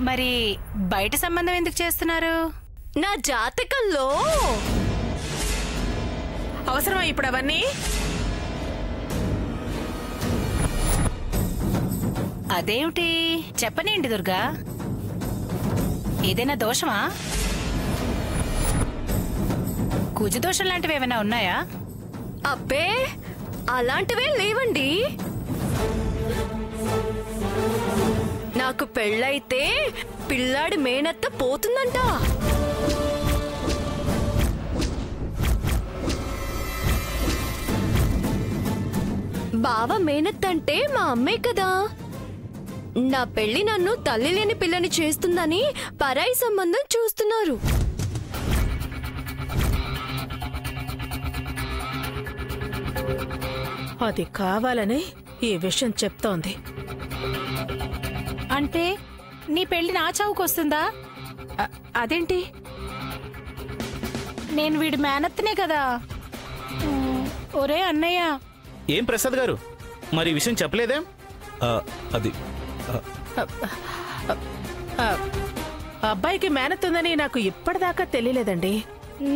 మరి బయట సంబంధం ఎందుకు చేస్తున్నారు? నా జాతకంలో అవసరమా ఇప్పుడు అవన్నీ? అదేమిటి చెప్పనేంటి దుర్గా? ఏదైనా దోషమా? కుజదోషం లాంటివి ఏమైనా ఉన్నాయా? అబ్బే అలాంటివే లేవండి. నాకు పెళ్ళైతే పిల్లాడి మేనత్త పోతుందంట. బావ మేనత్త అంటే మా అమ్మే కదా. నా పెళ్లి నన్ను తల్లి లేని పిల్లని చేస్తుందని పరాయి సంబంధం చూస్తున్నారు. అది కావాలని ఈ విషయం చెప్తోంది. అంటే నీ పెళ్లి నా చావుకొస్తుందా? అదేంటి? నేను వీడి మేనత్తనే కదా. ఒరే అన్నయ్య. ఏం ప్రసాద్ గారు, మరి ఈ విషయం చెప్పలేదే? అది అబ్బాయికి మేనత్తుందని నాకు ఇప్పటిదాకా తెలియలేదండి.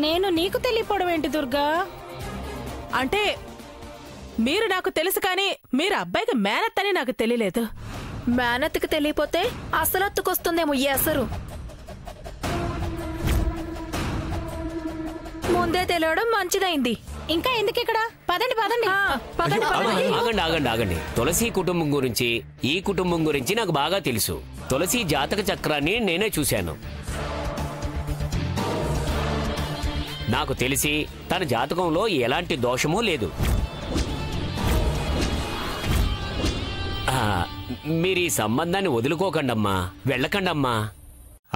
నేను నీకు తెలియపోవడం ఏంటి దుర్గా? అంటే మీరు నాకు తెలుసు కానీ మీరు అబ్బాయికి మేనత్తని నాకు తెలియలేదు. మేనత్తుకు తెలియపోతే అసలత్తుకొస్తుందేమో ఈ అసరు. ముందే తెలియడం మంచిదైంది. ఇంకా ఎందుకు ఇక్కడ? పదండి పదండి. ఆగండి ఆగండి ఆగండి. తులసి కుటుంబం గురించి, ఈ కుటుంబం గురించి నాకు బాగా తెలుసు. తులసి జాతక చక్రాన్ని నేనే చూశాను. నాకు తెలిసి తన జాతకంలో ఎలాంటి దోషమూ లేదు. మీరు ఈ సంబంధాన్ని వదులుకోకండమ్మా, వెళ్ళకండమ్మా.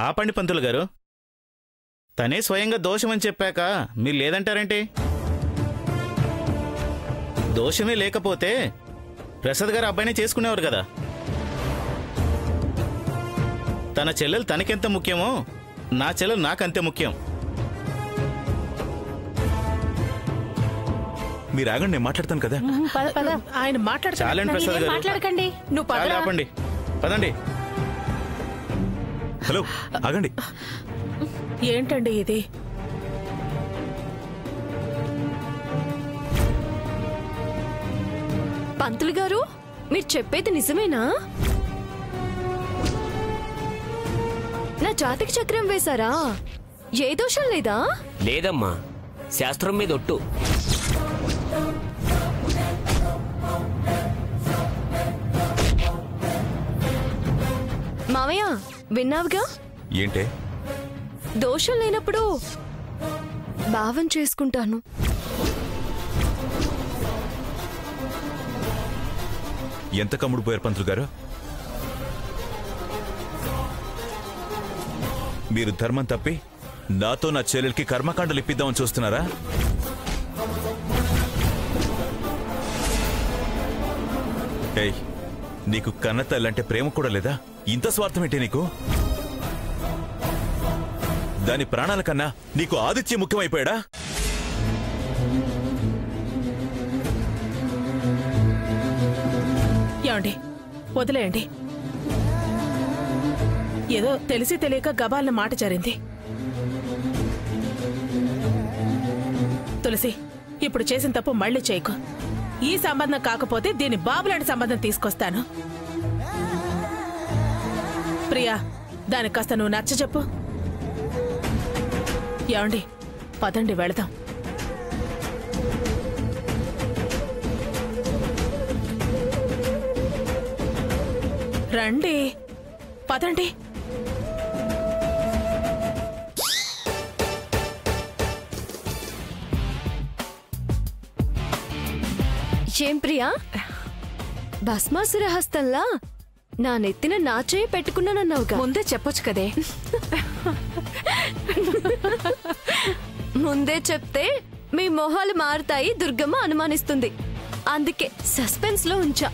ఆపండి పంతులు గారు. తనే స్వయంగా దోషమని చెప్పాక మీరు లేదంటారేంటి? దోషమే లేకపోతే ప్రసాద్ గారు అబ్బాయినే చేసుకునేవారు కదా. తన చెల్లెలు తనకెంత ముఖ్యమో నా చెల్లెలు నాకంతే ముఖ్యం. మీరు ఆగండి, నేను మాట్లాడతాను కదా. ఆయన చాలండి ప్రసాద్ గారు, మాట్లాడకండి. నువ్వు చాలా ఆపండి, పదండి. హలో ఆగండి. ఏంటండి ఇది? పంతులు గారు, మీరు చెప్పేది నిజమేనా? నా జాతక చక్రం వేశారా? ఏ దోషం లేదా? లేదమ్మా, శాస్త్రం మీద ఒట్టు. మావయ్య విన్నావుగా? ఏంటే? దోషం లేనప్పుడు భావం చేసుకుంటాను. ఎంత కమ్ముడు పోయారు పంతులు గారు. మీరు ధర్మం తప్పి నాతో నా చెల్లెలకి కర్మకాండలు ఇప్పిద్దామని చూస్తున్నారా? ఏయ్, నీకు కన్నతల్లంటే ప్రేమ కూడా లేదా? ఇంత స్వార్థం ఏంటి నీకు? దాని ప్రాణాల కన్నా నీకు ఆదిత్య ముఖ్యమైపోయాడా? ఏమండి, వదిలేయండి. ఏదో తెలిసి తెలియక గబాలన మాట జరిగింది. తులసి, ఇప్పుడు చేసిన తప్పు మళ్ళీ చేయకు. ఈ సంబంధం కాకపోతే దీని బాబులాంటి సంబంధం తీసుకొస్తాను. ప్రియా, దానికి కాస్త నువ్వు నచ్చ చెప్పు. ఏమండి, పదండి వెళదాం. రండి, పదండి. ఏం ప్రియా, భస్మాసుర హస్తంలా నా నెత్తిన నా చేయి పెట్టుకున్నానన్నావుగా. ముందే చెప్పొచ్చు కదే. ముందే చెప్తే మీ మొహాలు మారుతాయి దుర్గమ్మ అనుమానిస్తుంది. అందుకే సస్పెన్స్ లో ఉంచా.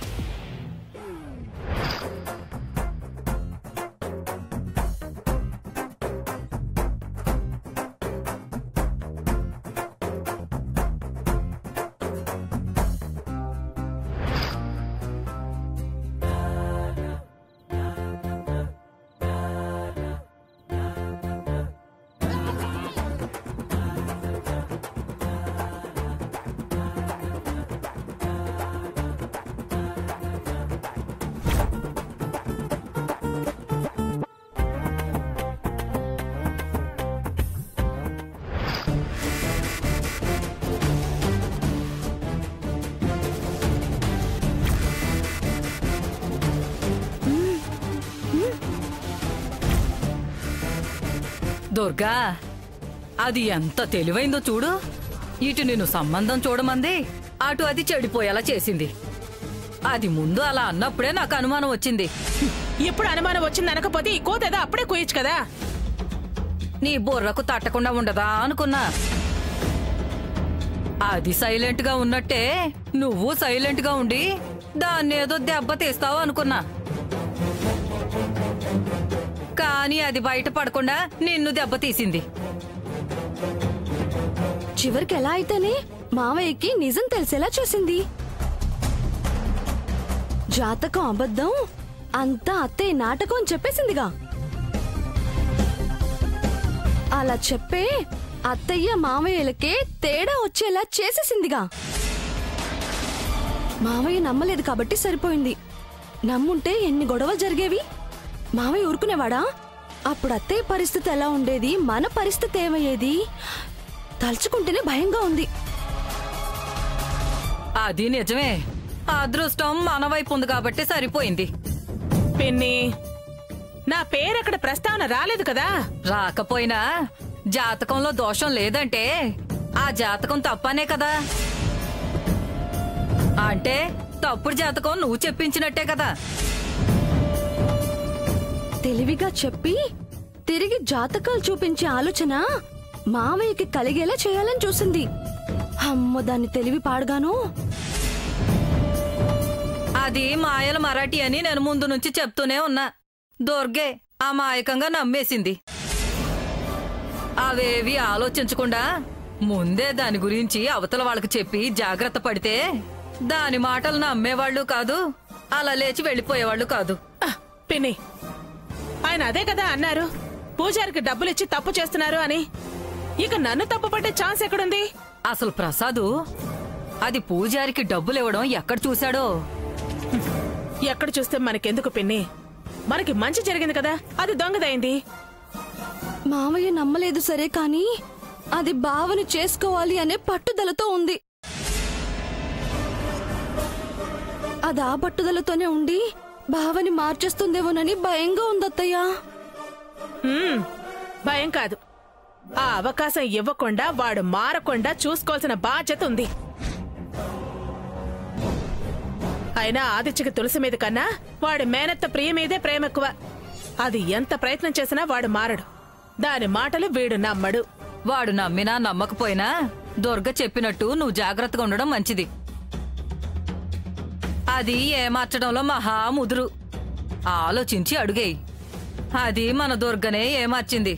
దుర్గా, అది ఎంత తెలివైందో చూడు. ఇటు నిన్ను సంబంధం చూడమంది, అటు అది చెడిపోయేలా చేసింది. అది ముందు అలా అన్నప్పుడే నాకు అనుమానం వచ్చింది. ఇప్పుడు అనుమానం వచ్చింది అనకపోతే ఈ కోతేదో అప్పుడే కోయచ్చు కదా. నీ బుర్రకు తట్టకుండా ఉండదా అనుకున్నా. అది సైలెంట్ గా ఉన్నట్టే నువ్వు సైలెంట్ గా ఉండి దాన్నేదో దెబ్బ తీస్తావు అనుకున్నా. కానీ అది బయట పడకుండా నిన్ను దెబ్బతీసింది. చివరికి ఎలా అయితేనే మావయ్యకి నిజం తెలిసేలా చేసింది. జాతకం అబద్ధం, అంతా అత్తయ్య నాటకం అని చెప్పేసిందిగా. అలా చెప్పే అత్తయ్య మావయ్యలకే తేడా వచ్చేలా చేసేసిందిగా. మావయ్య నమ్మలేదు కాబట్టి సరిపోయింది. నమ్ముంటే ఎన్ని గొడవలు జరిగేవి. మావయ్య ఊరుకునేవాడా? అప్పుడు అత్తయ్య పరిస్థితి ఎలా ఉండేది, మన పరిస్థితి ఏమయ్యేది? తలుచుకుంటేనే భయంగా ఉంది. అది నిజమే. అదృష్టం మన వైపు ఉంది కాబట్టి సరిపోయింది. పిన్ని, నా పేరక్కడ ప్రస్తావన రాలేదు కదా. రాకపోయినా జాతకంలో దోషం లేదంటే ఆ జాతకం తప్పనే కదా. అంటే తప్పుడు జాతకం నువ్వు చెప్పించినట్టే కదా. తెలివిగా చెప్పి తిరిగి జాతకాలు చూపించే ఆలోచన మావయ్యకి కలిగేలా చేయాలని చూసింది. అమ్మో, దాన్ని తెలివి పాడుగాను. అది మాయల మరాఠీ అని నేను ముందు నుంచి చెప్తూనే ఉన్నా. దుర్గే అమాయకంగా నమ్మేసింది. అవేవి ఆలోచించకుండా ముందే దాని గురించి అవతల వాళ్ళకి చెప్పి జాగ్రత్త పడితే దాని మాటలు నమ్మేవాళ్ళు కాదు, అలా లేచి వెళ్ళిపోయేవాళ్ళు కాదు. పిన్ని, ఆయన అదే కదా అన్నారు, పూజారికి డబ్బులిచ్చి తప్పు చేస్తున్నారు అని. ఇక నన్ను తప్పు పట్టే ఛాన్స్ ఎక్కడుంది? అసలు ప్రసాదు అది పూజారికి డబ్బులివ్వడం ఎక్కడ చూశాడో. ఎక్కడ చూస్తే మనకెందుకు పిన్ని? మనకి మంచి జరిగింది కదా, అది దొంగదైంది. మావయ్య నమ్మలేదు సరే, కానీ అది బావని చేసుకోవాలి అనే పట్టుదలతో ఉంది. అది ఆ పట్టుదలతోనే ఉండి బావని మార్చేస్తుందేమోనని భయంగా ఉందత్తయ్యా. భయం కాదు, ఆ అవకాశం ఇవ్వకుండా వాడు మారకుండా చూసుకోవాల్సిన బాధ్యత ఉంది. అయినా ఆదిత్యకి తులసి మీద కన్నా వాడి మేనత్త ప్రియ మీదే ప్రేమ ఎక్కువ. అది ఎంత ప్రయత్నం చేసినా వాడు మారడు. దాని మాటలు వీడు నమ్మడు. వాడు నమ్మినా నమ్మకపోయినా దుర్గ చెప్పినట్టు నువ్వు జాగ్రత్తగా ఉండడం మంచిది. అది ఏమార్చడంలో మహా ముదురు. ఆలోచించి అడుగేయి. అది మన దుర్గనే ఏమార్చింది.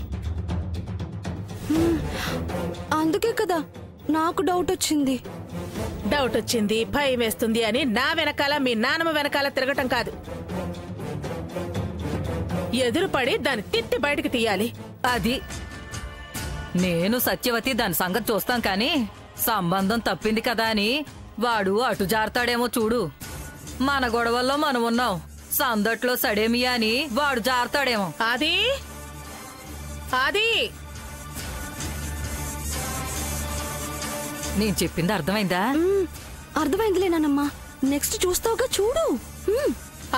అందుకే కదా నాకు డౌట్ వచ్చింది. డౌట్ వచ్చింది, భయం వేస్తుంది అని నా వెనకాల మీ నాన్నమ్మ వెనకాల తిరగటం కాదు. ఎదురుపడి దాన్ని తిట్టి బయటికి తీయాలి. అది నేను సత్యవతి దాని సంగతి చూస్తాం, కానీ సంబంధం తప్పింది కదా అని వాడు అటు జారుతాడేమో చూడు. మన గొడవల్లో మనం ఉన్నాం, సందట్లో సడేమియా అని వాడు జారుతాడేమో. అది అది నేను చెప్పింది అర్థమైందా? అర్థమైందిలే నానమ్మా. నెక్స్ట్ చూస్తావుగా, చూడు.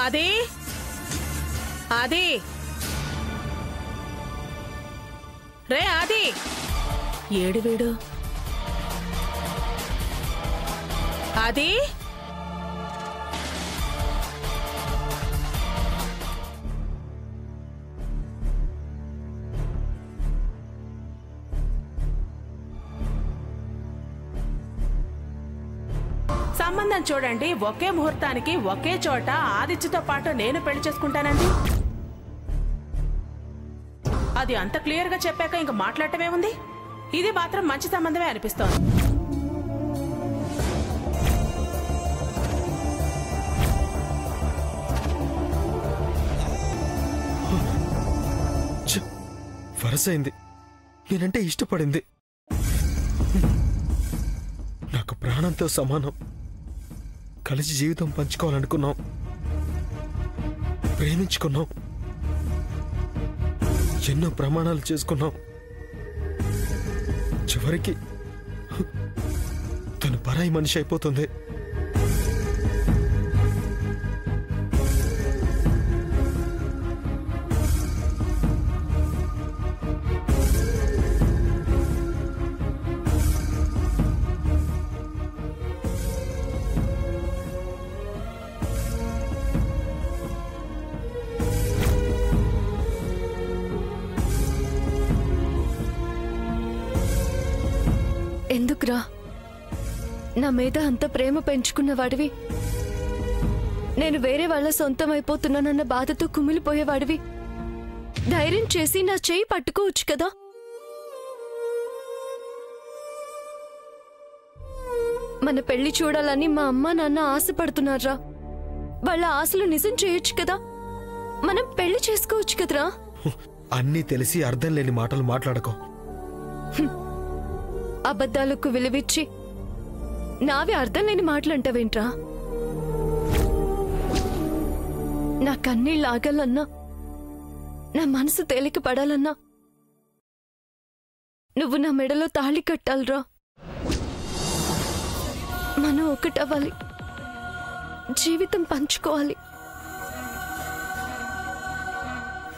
అది అది రే అది ఏడు వీడు. అది సంబంధం చూడండి, ఒకే ముహూర్తానికి ఒకే చోట ఆదిత్యతో పాటు నేను పెళ్లి చేసుకుంటానండి. అది అంత క్లియర్ గా చెప్పాక ఇంక మాట్లాడటమే ఉంది. ఇది మాత్రం మంచి సంబంధమే అనిపిస్తోంది. వరసైంది. నేనంటే ఇష్టపడింది. నాకు ప్రాణంతో సమానం. కలిసి జీవితం పంచుకోవాలనుకున్నాం, ప్రేమించుకున్నాం, ఎన్నో ప్రమాణాలు చేసుకున్నాం. చివరికి తను పరాయి మనిషి అయిపోతుంది. ఎందుకురా నా మీద అంత ప్రేమ పెంచుకున్న వాడివి, నేను వేరే వాళ్ళ సొంతం అయిపోతున్నానన్న బాధతో కుమిలిపోయేవాడివి ధైర్యం చేసి నా చేయి పట్టుకోవచ్చు కదా. మన పెళ్లి చూడాలని మా అమ్మ నాన్న ఆశపడుతున్నారా? వాళ్ళ ఆశలు నిజం చేయొచ్చు కదా, మనం పెళ్లి చేసుకోవచ్చు కదరా. అన్నీ తెలిసి అర్థం లేని మాటలు మాట్లాడకో. అబద్ధాలకు విలువిచ్చి నావి అర్థం లేని మాటలంటావేంట్రా? నా కన్నీళ్ళు ఆగాలన్నా, నా మనసు తేలిక పడాలన్నా నువ్వు నా మెడలో తాళి కట్టాలరా. మనం ఒకటవ్వాలి, జీవితం పంచుకోవాలి.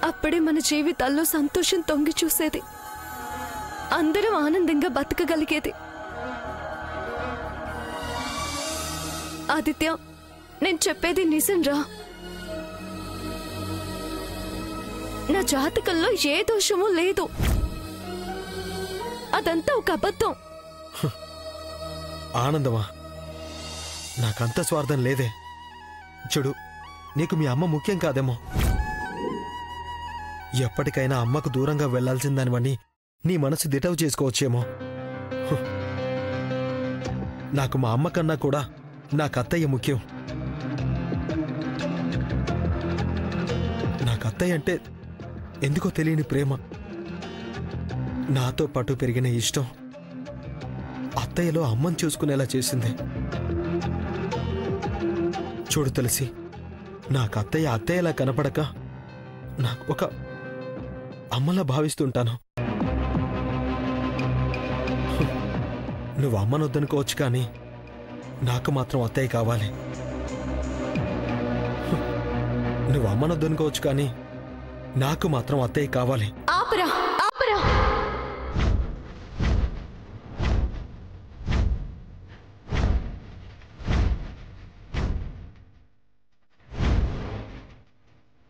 అప్పుడే మన జీవితాల్లో సంతోషం తొంగి చూసేది, అందరం ఆనందంగా బతకగలిగేది. ఆదిత్య, నేను చెప్పేది నిజం రా. నా జాతకంలో ఏ దోషమూ లేదు, అదంతా ఒక అబద్ధం. ఆనందమా, నాకంత స్వార్థం లేదే. చూడు, నీకు మీ అమ్మ ముఖ్యం కాదేమో. ఎప్పటికైనా అమ్మకు దూరంగా వెళ్లాల్సిందానివని నీ మనసు దిటవు చేసుకోవచ్చేమో. నాకు మా అమ్మ కన్నా కూడా నాకు అత్తయ్య ముఖ్యం. నాకు అత్తయ్య అంటే ఎందుకో తెలియని ప్రేమ, నాతో పాటు పెరిగిన ఇష్టం అత్తయ్యలో అమ్మని చూసుకునేలా చేసింది. చూడు తులసి, నాకు అత్తయ్యలా కనపడక నాకు ఒక అమ్మలా భావిస్తుంటాను. నువ్వు అమ్మనొద్దనుకోవచ్చు, కానీ నాకు మాత్రం అత్తయ్య కావాలి. నువ్వు అమ్మనొద్దనుకోవచ్చు, కానీ నాకు మాత్రం అత్తయ్య కావాలి. ఆపరా, ఆపరా.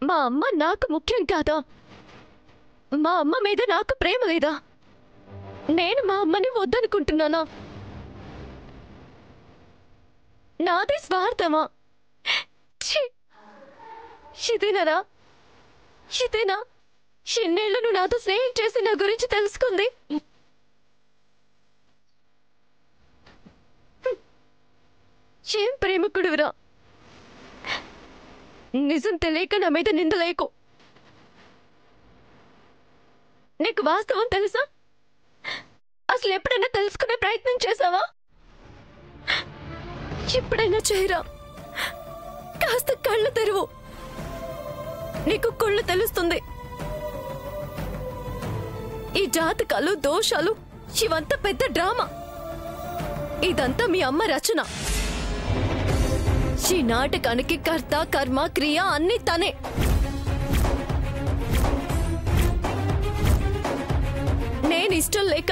మా అమ్మ నాకు ముఖ్యం కాదా? మా అమ్మ మీద నాకు ప్రేమ లేదా? నేను మా అమ్మని వద్దనుకుంటున్నానా? నాది స్వార్థమా? ఇదేనా? ఇదేనా ఎన్నేళ్లు నువ్వు నాతో స్నేహం చేసి నా గురించి తెలుసుకుంది? ఏం ప్రేమికుడురా? నిజం తెలియక నా మీద నిందలేకు. నీకు వాస్తవం తెలుసా? అసలు ఎప్పుడైనా తెలుసుకునే ప్రయత్నం చేసావా? ఎప్పుడైనా చేయరా? కాస్త కళ్ళు తెరువు, నీకు కుళ్ళు తెలుస్తుంది. ఈ జాతకాలు, దోషాలు ఇవంతా పెద్ద డ్రామా. ఇదంతా మీ అమ్మ రచన. ఈ నాటకానికి కర్త, కర్మ, క్రియ అన్ని తనే. నేను ఇష్టం లేక,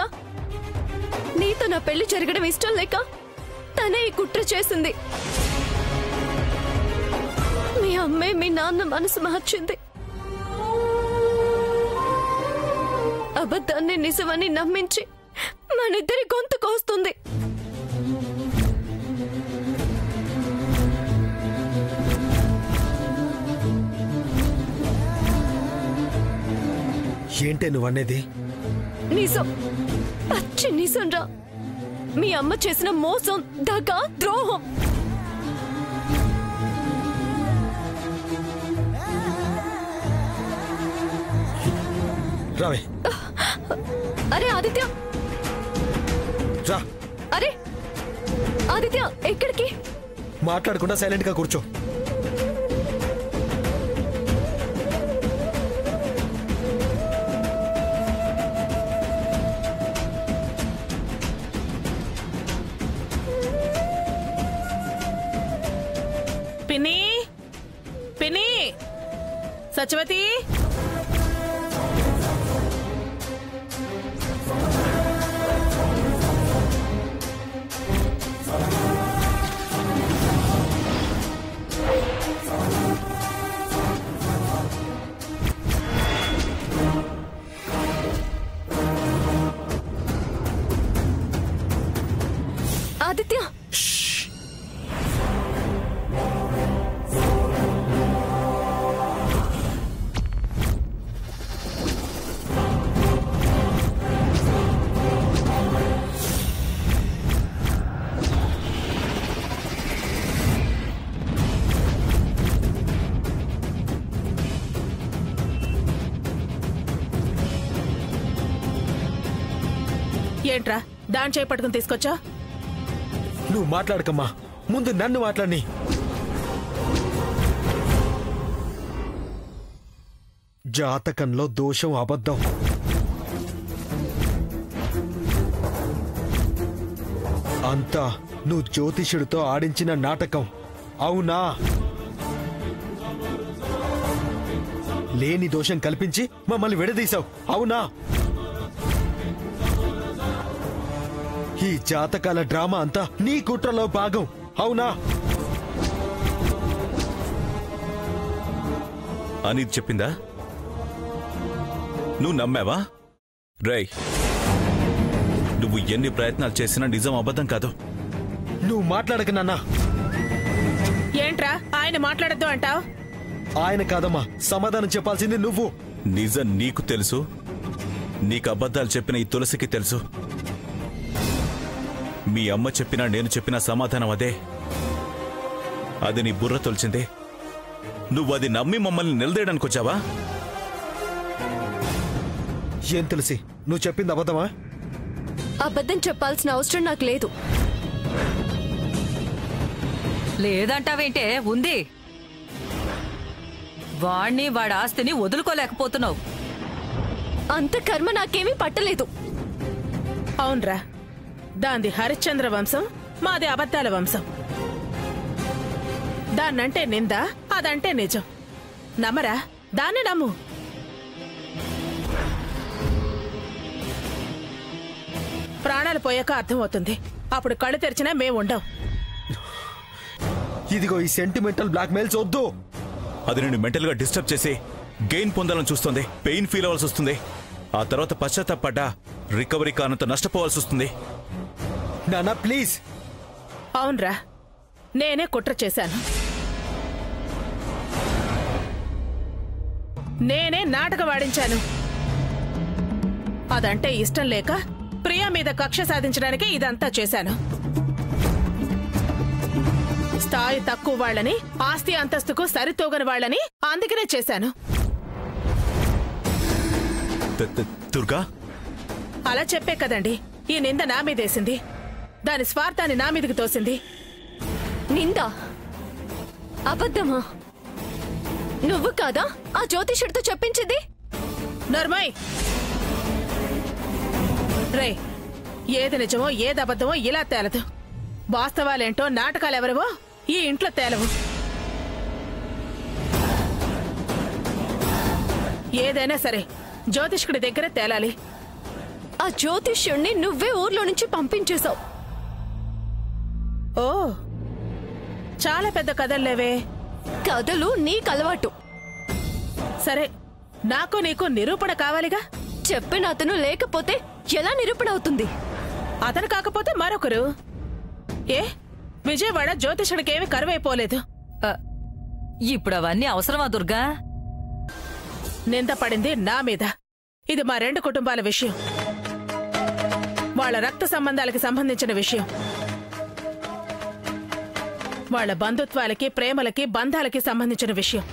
నీతో నా పెళ్లి జరగడం ఇష్టం లేక తనే ఈ కుట్ర చేసింది. మీ అమ్మే మీ నాన్న మనసు మార్చింది. అబద్ధాన్ని నిజమని నమ్మించి మనిద్దరి గొంతు కోస్తుంది. ఏంటే నువ్వనేది? నిజం, పచ్చి నిజం రా. మీ అమ్మ చేసిన మోసం, దగ, ద్రోహం. రావే. అరే ఆదిత్య, రా. అరే ఆదిత్య, ఎక్కడికి? మాట్లాడకుండా సైలెంట్ గా కూర్చో. పిన్ని, పిన్ని, సత్యవతి. ఏంట్రా దాని చేయి పట్టుకుని తీసుకొచ్చా? నువ్వు మాట్లాడకమ్మా, ముందు నన్ను మాట్లాడి. జాతకంలో దోషం అబద్ధం. అంతా నువ్వు జ్యోతిష్యుడితో ఆడించిన నాటకం, అవునా? లేని దోషం కల్పించి మమ్మల్ని విడదీశావు, అవునా? ఈ జాతకాల డ్రామా అంతా నీ కుట్రలో భాగం, అవునా? అని చెప్పిందా? నువ్వు నమ్మావా? రేయ్, నువ్వు ఎన్ని ప్రయత్నాలు చేసినా నిజం అబద్ధం కాదు. నువ్వు మాట్లాడక నాన్నా. ఏంట్రా ఆయన మాట్లాడద్దు అంటావు? ఆయన కాదమ్మా, సమాధానం చెప్పాల్సింది నువ్వు. నిజం నీకు తెలుసు, నీకు అబద్ధాలు చెప్పిన ఈ తులసికి తెలుసు. మీ అమ్మ చెప్పినా నేను చెప్పిన సమాధానం అదే. అది నీ బుర్ర తొలిచిందే. నువ్వు అది నమ్మి మమ్మల్ని నిలదేయడానికి వచ్చావా? ఏం తులసి, నువ్వు చెప్పింది అబద్ధమా? అబద్ధం చెప్పాల్సిన అవసరం నాకు లేదు. లేదంటావేంటే ఉంది. వాణ్ణి వాడి ఆస్తిని వదులుకోలేకపోతున్నావు. అంత కర్మ నాకేమీ పట్టలేదు. అవునరా, దాంది హరిశ్చంద్ర వంశం, మాది అబద్ధాల వంశం. దాన్నంటే నింద, అదంటే నిజం. నమ్మరా? దాన్ని నమ్ము. ప్రాణాలు పోయాక అర్థమవుతుంది. అప్పుడు కళ్ళు తెరిచినా మేముండం. ఇదిగో ఈ సెంటిమెంటల్ బ్లాక్మెయిల్స్ వద్దు. అది నేను మెంటల్ గా డిస్టర్బ్ చేసి గెయిన్ పొందాలని చూస్తుంది. పెయిన్ ఫీల్ అవ్వాల్సి వస్తుంది. ఆ తర్వాత పశ్చాత్తాపడ్డా రికవరీ కానంత నష్టపోవాల్సి వస్తుంది. నానా ప్లీజ్. అవునరా, నేనే కుట్ర చేశాను. నేనే నాటకం వాడించాను. అదంటే ఇష్టం లేక ప్రియా మీద కక్ష సాధించడానికి ఇదంతా చేశాను. స్థాయి తక్కువ వాళ్ళని, ఆస్తి అంతస్తుకు సరితూగని వాళ్ళని అందుకనే చేశాను. దుర్గా, అలా చెప్పే కదండి ఈ నింద నా మీదేసింది. దాని స్వార్థాన్ని నా మీదకి తోసింది. నిందా? అబద్ధమా? నువ్వు కాదా ఆ జ్యోతిషుడితో చెప్పించింది? నర్మయ్, రే, ఏది నిజమో ఏది అబద్ధమో ఇలా తేలదు. వాస్తవాలేంటో నాటకాలెవరవో ఈ ఇంట్లో తేలవు. ఏదైనా సరే జ్యోతిష్కుడి దగ్గర తేలాలి. ఆ జ్యోతిష్యుణ్ణి నువ్వే ఊర్లో నుంచి పంపించేశావు. ఓ, చాలా పెద్ద కథల్లేవే. కథలు నీకు అలవాటు. సరే, నాకు నీకు నిరూపణ కావాలిగా. చెప్పిన అతను లేకపోతే ఎలా నిరూపణ అవుతుంది? అతను కాకపోతే మరొకరు. ఏ, విజయవాడ జ్యోతిషుడికేమీ కరువైపోలేదు. ఇప్పుడు అవన్నీ అవసరమా దుర్గా? నింద పడింది నా మీద. ఇది మా రెండు కుటుంబాల విషయం, వాళ్ళ రక్త సంబంధాలకి సంబంధించిన విషయం. వాళ్ళ బంధుత్వాలకి, ప్రేమలకి, బంధాలకి సంబంధించిన విషయం.